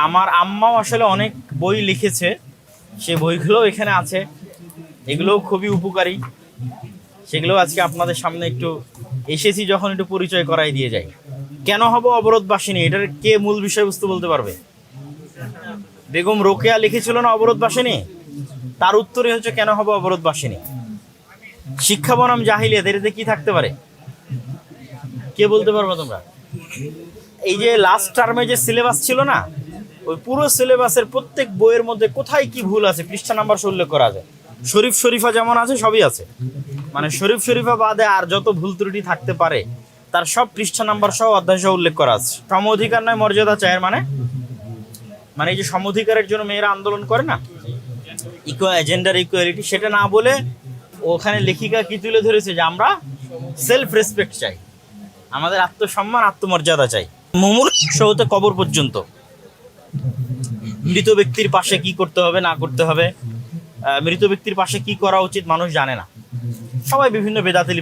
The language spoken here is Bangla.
আমার আম্মাও আসলে অনেক বই লিখেছে, সে বইগুলো এখানে আছে, এগুলোও খুবই উপকারী। সেগুলো আজকে আপনাদের সামনে একটু এসেছি যখন একটু পরিচয় করাই দিয়ে যাই। কেন হব অবরোধবাসিনী, এটার কে মূল বিষয়বস্তু বলতে পারবে? বেগম রোকেয়া লিখেছিল না অবরোধবাসিনী, তার উত্তরে হচ্ছে কেন হব অবরোধবাসিনী। শিক্ষা বনাম জাহিলিয়াত, এটাতে কি থাকতে পারে, কে বলতে পারবে তোমরা? এই যে লাস্ট টার্মে যে সিলেবাস ছিল না, ওই পুরো সিলেবাসের প্রত্যেক বইয়ের মধ্যে কোথায় কি ভুল আছে পৃষ্ঠা নাম্বার উল্লেখ করা আছে। শরীফ শরীফা যেমন আছে সবই আছে, মানে শরীফ শরীফা বাদে আর যত ভুল ত্রুটি থাকতে পারে তার সব পৃষ্ঠা নাম্বার সহ অধ্যায় সহ উল্লেখ করা আছে। সম অধিকার নয় মর্যাদা চায়ের মানে মানে এই যে সম অধিকারের জন্য মেয়েরা আন্দোলন করে না, জেন্ডার ইকুয়ালিটি, সেটা না বলে ওখানে লেখিকা কি তুলে ধরেছে যে আমরা সেলফ রেসপেক্ট চাই, আমাদের আত্মসম্মান আত্মমর্যাদা চাই, মুমূর্ষু হতে কবর পর্যন্ত। মৃত ব্যক্তির পাশে কি করতে হবে না করতে হবে, মৃত ব্যক্তির পাশে কি করা উচিত মানুষ জানে না, সবাই বিভিন্ন বেদাতে